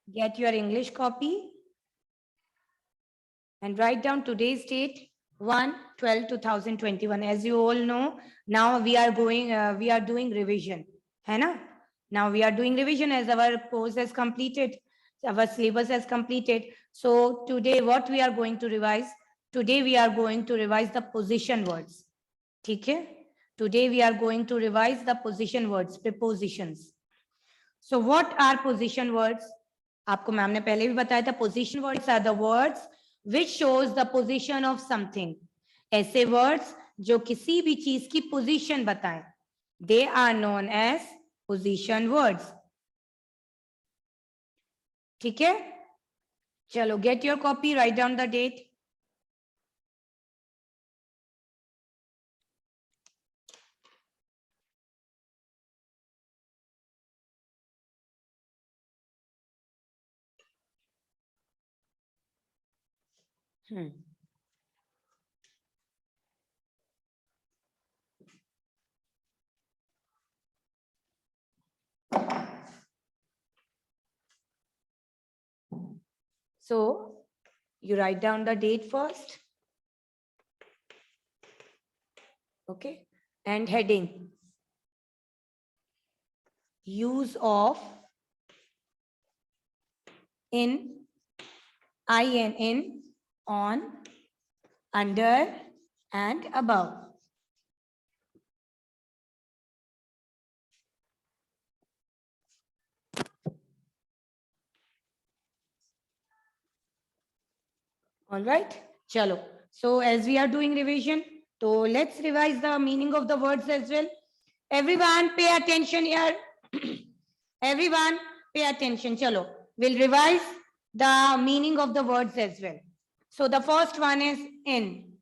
Get your English copy and write down today's date, 1/12/2021. As you all know, now we are doing revision, है ना? Now we are doing revision as our course has completed, our syllabus has completed. So today what we are going to revise? Today we are going to revise the position words. ठीक है? Today we are going to revise the position words, prepositions. So what are position words? आपको ma'am ने पहले भी बताया था, position words are the words which shows the position of something. ऐसे words जो किसी भी चीज की position बताएं. They are known as position words. ठीक है? चलो, get your copy, write down the date. So you write down the date first. Okay. And heading. Use of in, in, on, under, and above. All right. Chalo. So as we are doing revision, so let's revise the meaning of the words as well. Everyone pay attention here. Everyone pay attention. Chalo. We'll revise the meaning of the words as well. So the first one is in.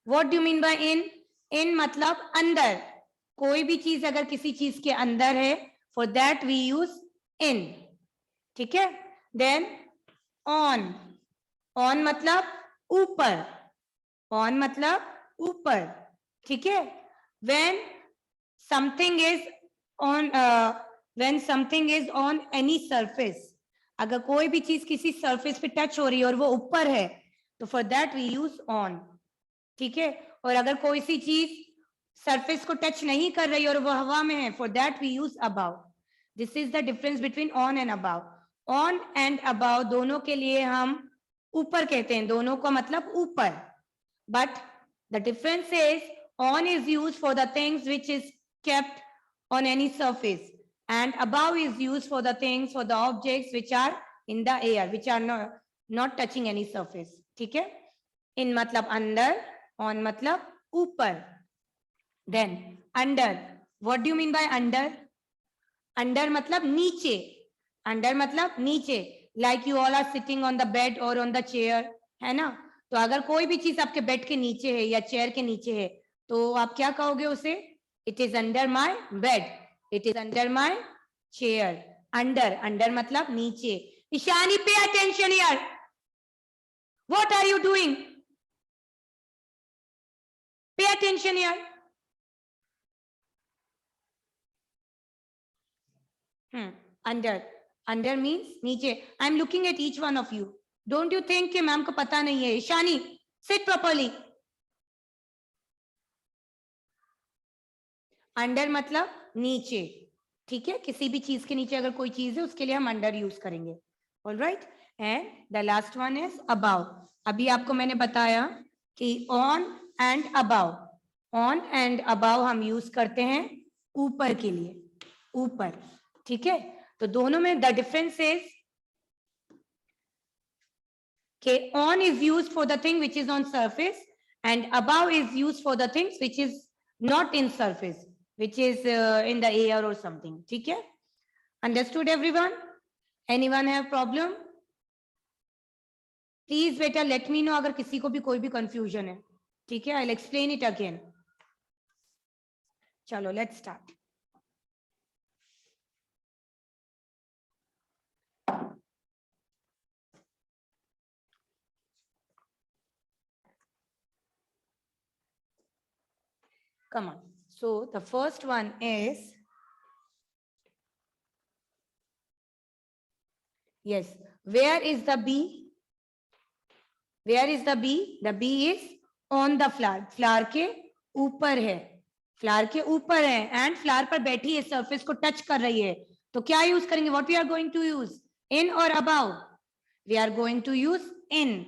What do you mean by in? In मतलब अंदर. कोई भी चीज अगर किसी चीज के अंदर है, for that we use in. ठीक है? Then on. On मतलब ऊपर. On मतलब ऊपर. ठीक है? When something is on any surface, अगर कोई भी चीज किसी surface पे touch हो रही है और वो ऊपर है, तो for that we use on. ठीक है? और अगर कोई सी चीज सरफेस को टच नहीं कर रही और वो हवा में है, for that we use above. This is the difference between on and above. On and above दोनों के लिए हम ऊपर कहते हैं, दोनों का मतलब ऊपर. But the difference is on is use for the things which is kept on any surface and above is use for the things, for the objects which are in the air, which are not touching any surface. ठीक है? इन मतलब अंदर, on मतलब ऊपर. Then under. What do you mean by under? Under मतलब नीचे. Under मतलब नीचे. Like you all are sitting on the bed or on the chair, है ना? तो अगर कोई भी चीज आपके बेड के नीचे है या चेयर के नीचे है, तो आप क्या कहोगे उसे? It is under my bed. It is under my chair. Under. Under मतलब नीचे. Ishani, pay attention here. What are you doing? Pay attention here. Under. Under means नीचे. I'm looking at each one of you. Don't you think कि ma'am को पता नहीं है? Ishani, sit properly. Under मतलब नीचे. ठीक है? किसी भी चीज के नीचे अगर कोई चीज है, उसके लिए हम under यूज करेंगे. All right? And the last one is above. अभी आपको मैंने बताया कि on and above. On and above हम यूज करते हैं ऊपर के लिए. ऊपर. ठीक है? तो दोनों में द डिफरेंस इज कि on is used for the thing which is on surface and above is used for the things which is not in surface, which is in the air or something. ठीक है? Understood everyone? Anyone have problem? Please बेटा let me know अगर किसी को भी कोई भी confusion है. ठीक है? I'll explain it again. चलो let's start. Come on. So the first one is Yes. Where is the bee? Where is the bee? The bee is on the flower. Flower के ऊपर है, फ्लावर के ऊपर है एंड फ्लावर पर बैठी है, सरफेस को टच कर रही है. तो क्या यूज करेंगे? What we are going to use? In और above? We are going to use in.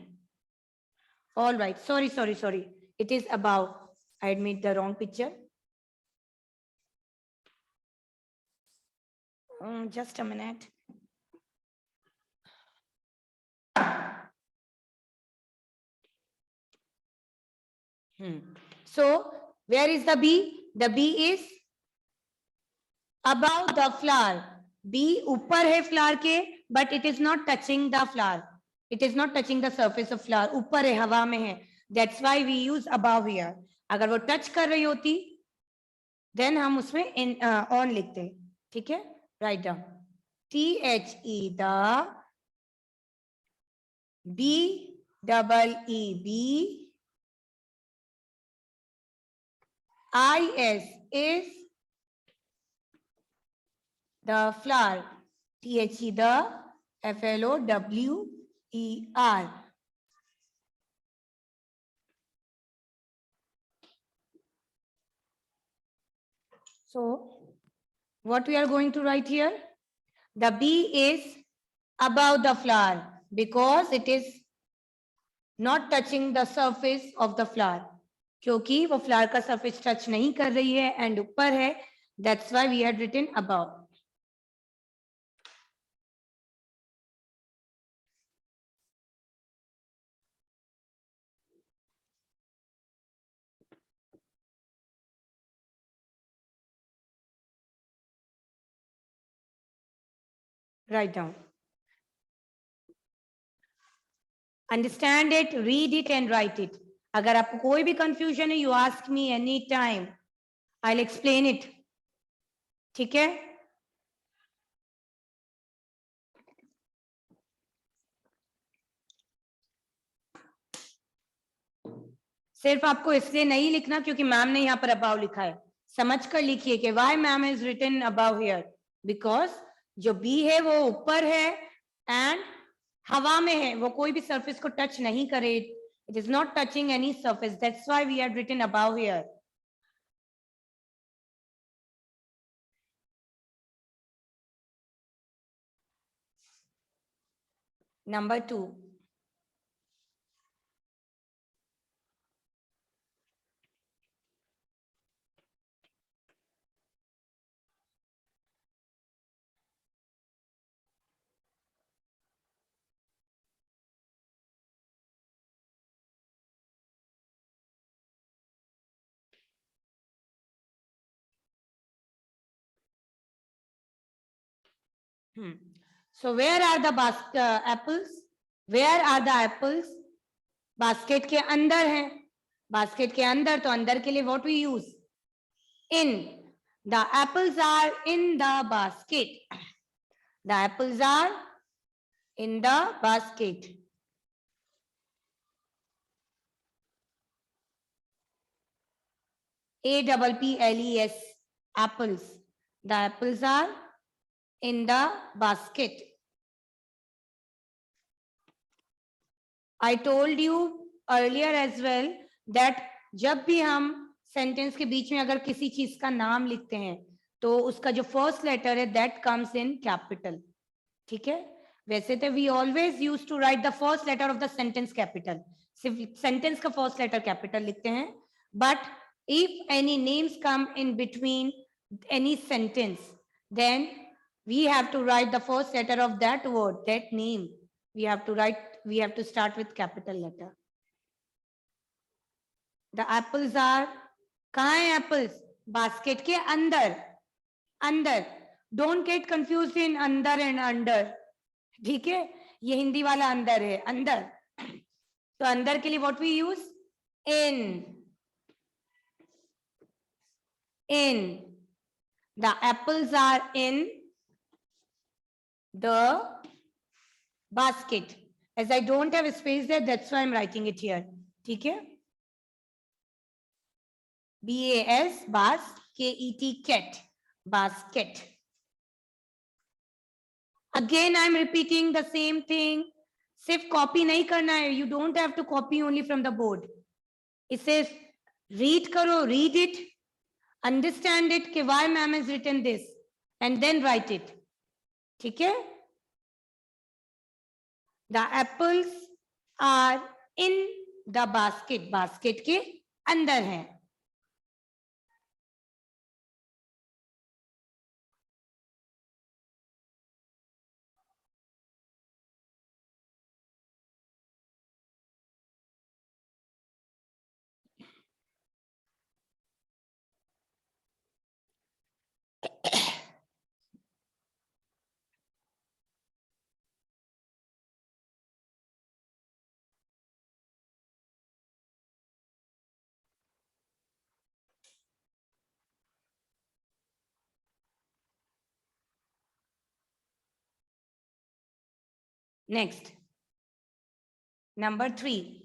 All right. Sorry, it is above. I had made the wrong picture. Just a minute. So where is the bee? The bee is above the flower. Bee ऊपर है flower के, but it is not touching the flower. It is not touching the surface of flower. ऊपर है, हवा में है. That's why we use above here. अगर वो टच कर रही होती, then हम उसमें in on लिखते हैं. ठीक है? Write down. THE, the, BEEB, IS is the flower. THE, the, FLOWER. So what we are going to write here? The bee is above the flower because it is not touching the surface of the flower. क्योंकि वो flower का surface touch नहीं कर रही है and ऊपर है. That's why we had written above. Write down. Understand it, read it and write it. अगर आपको कोई भी confusion है, you ask me anytime. I'll explain it. ठीक है? सिर्फ आपको इसलिए नहीं लिखना क्योंकि मैम ने यहाँ पर अबाव लिखा है. समझ कर लिखिए कि why ma'am is written above here. Because जो बी है वो ऊपर है एंड हवा में है, वो कोई भी सरफेस को टच नहीं करे. It is not touching any surface. That's why we had written above here. Number 2. So where are the apples? Where are the apples? Basket के अंदर है. बास्केट के अंदर, तो अंदर के लिए what we use? In. The apples are in the basket. The apples are in the basket. APPLES, apples. The apples are in the basket. I told you earlier as well that जब भी हम sentence के बीच में अगर किसी चीज का नाम लिखते हैं तो उसका जो फर्स्ट लेटर है दैट कम्स इन कैपिटल. ठीक है? वैसे तो we always use to write the first letter of the sentence capital. सिर्फ सेंटेंस का फर्स्ट लेटर कैपिटल लिखते हैं. But if any names come in between any sentence then we have to write the first letter of that word, that name. We have to start with capital letter. The apples are, कहाँ है apples? Basket के अंदर. अंदर. Don't get confused in अंदर and under. ठीक है? ये हिंदी वाला अंदर है, अंदर. तो अंदर के लिए what we use? In. In. The apples are in the basket. As I don't have a space there, that's why I'm writing it here. ठीक है? BAS, BAS, KET, cat, basket. Again I am repeating the same thing. सिर्फ copy नहीं करना है. You don't have to copy only from the board. इसे read करो, read it, understand it कि why ma'am has written this, and then write it. ठीक है? The apples are in the basket. Basket के अंदर हैं. Next, number 3.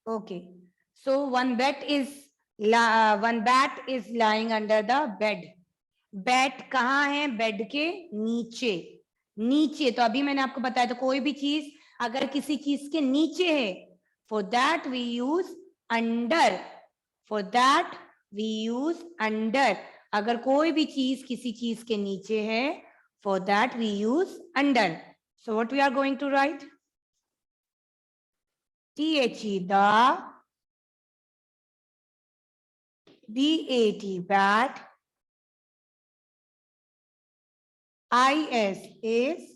Okay, so one bat is lying under the bed. Bat कहाँ है? Bed के नीचे. नीचे तो अभी मैंने आपको बताया, तो कोई भी चीज अगर किसी चीज के नीचे है, for that we use under. For that we use under. अगर कोई भी चीज किसी चीज के नीचे है, for that we use under. So what we are going to write? THE, the, BAT, bat, IS is,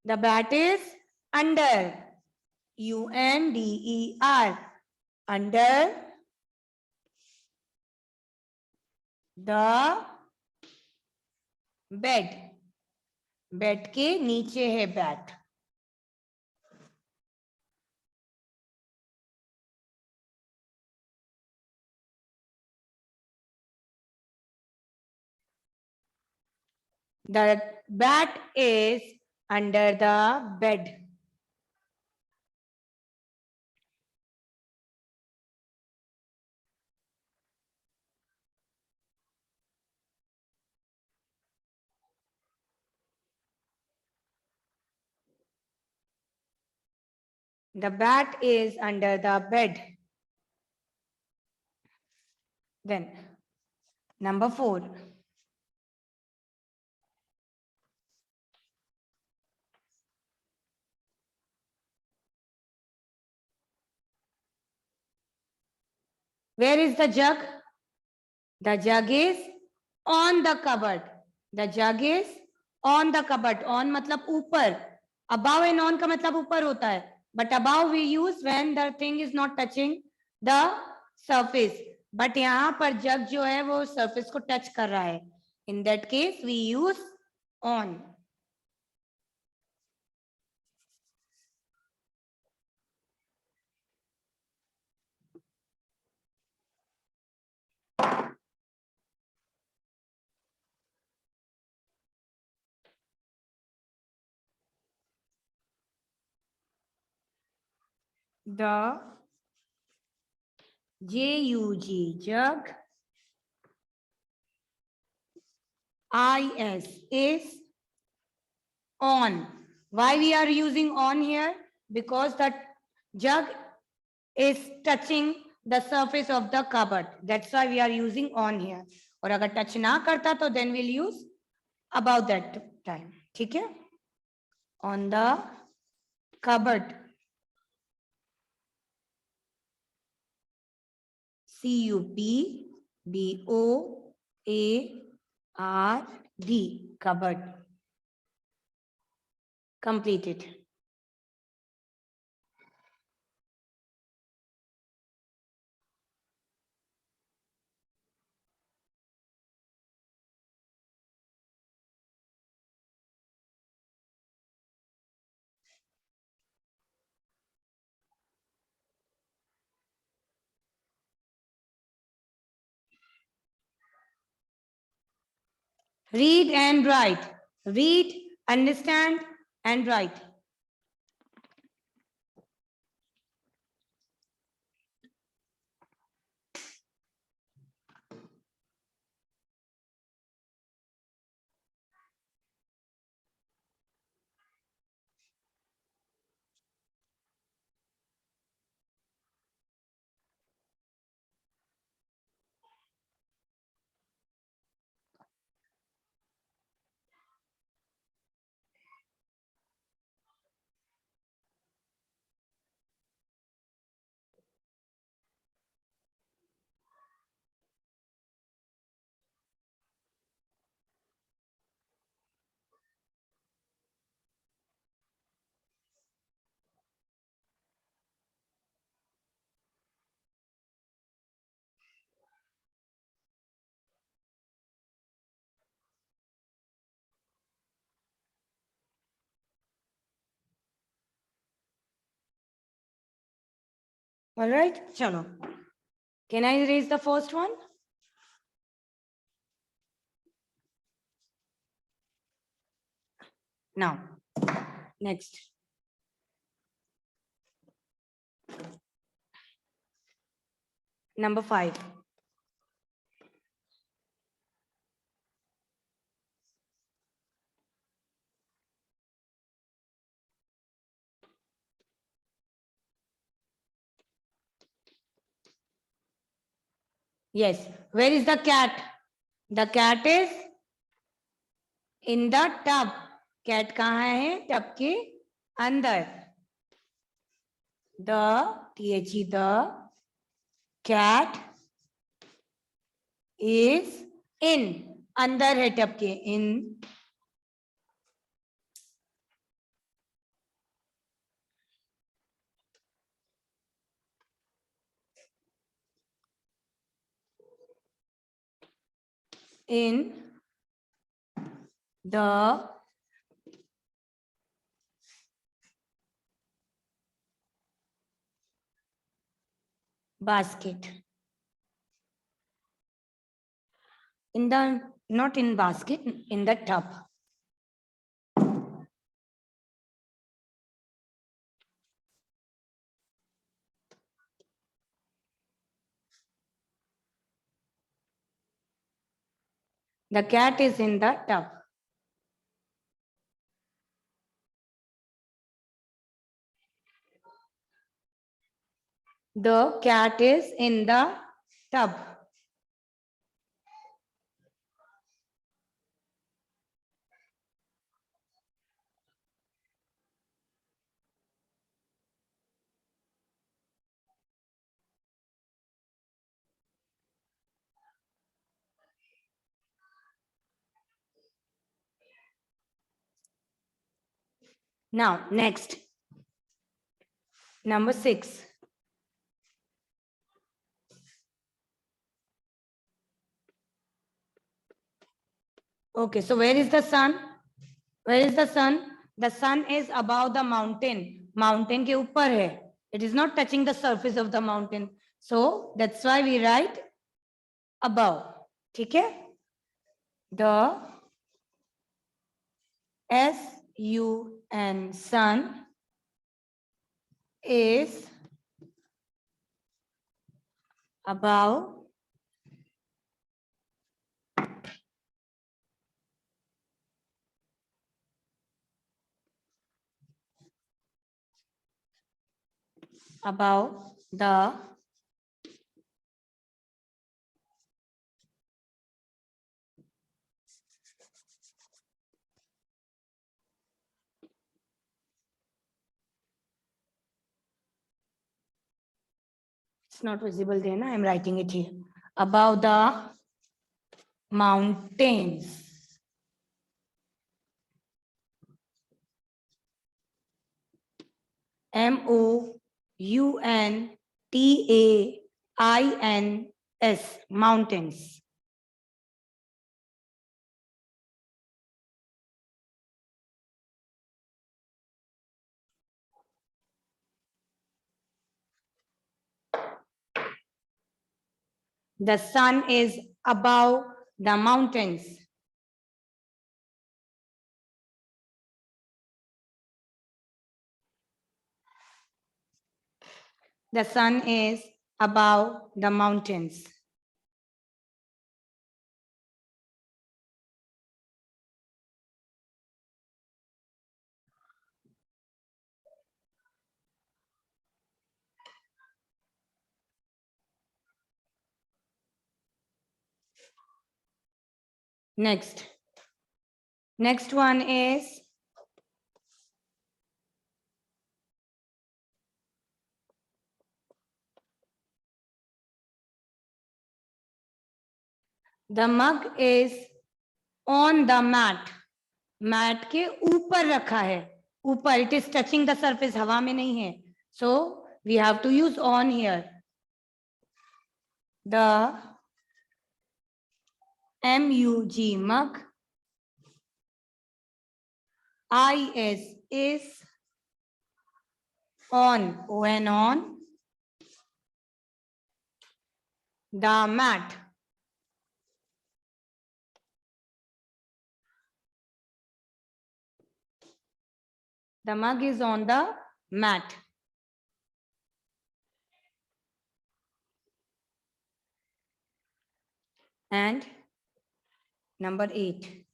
the bat is under, UNDER, under the bed. Bed के नीचे है bat. The bat is under the bed. The bat is under the bed. Then, number 4. Where is the jug? The jug is on the cupboard. The jug is on the cupboard. On मतलब ऊपर. Above and on का मतलब ऊपर होता है. But above we use when the thing is not touching the surface. But यहाँ पर jug जो है वो surface को touch कर रहा है. In that case we use on. The JUG, jug, IS is on. Why we are using on here? Because the jug is touching the surface of the cupboard. That's why we are using on here. और अगर touch ना करता तो then we'll use about that time. ठीक है? On the cupboard. CUPBOARD, cupboard. Completed. Read and write. Read, understand, and write. All right, chalo. Can I erase the first one? Now, next. Number 5. Yes. Where is the cat? The cat is in the tub. Cat कहाँ है? Tub के अंदर. The cat is in. अंदर है tub के. In the basket. In the, not in basket, in the tub. The cat is in the tub. The cat is in the tub. Now, next. Number 6. Okay, so where is the sun? Where is the sun? The sun is above the mountain. Mountain के ऊपर है. It is not touching the surface of the mountain. So that's why we write above. ठीक है? The sun, sun is above the it's not visible there, na? I'm writing it here. Above the mountains. MOUNTAINS, mountains. The sun is above the mountains. The sun is above the mountains. Next one is the mug is on the mat. Mat के ऊपर रखा है, ऊपर. It is touching the surface, हवा में नहीं है. So we have to use on here. The MUG mug is on, when on the mat. The mug is on the mat. And number 8.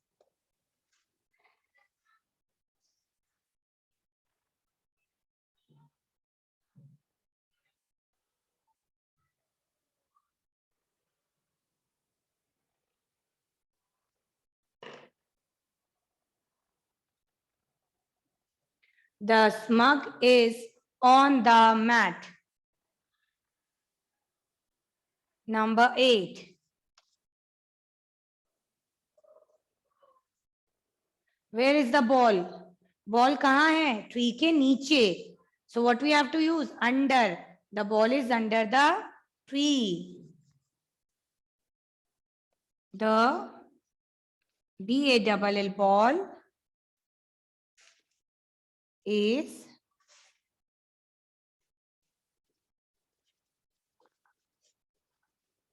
The mug is on the mat. Number 8. Where is the ball? Ball कहाँ है? Tree के नीचे. So what we have to use? Under. The ball is under the tree. The BALL ball is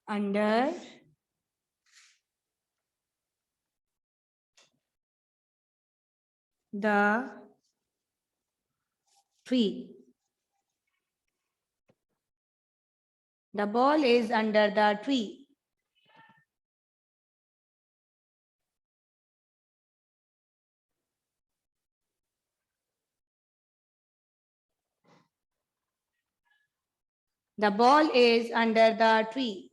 under the tree. The ball is under the tree. The ball is under the tree.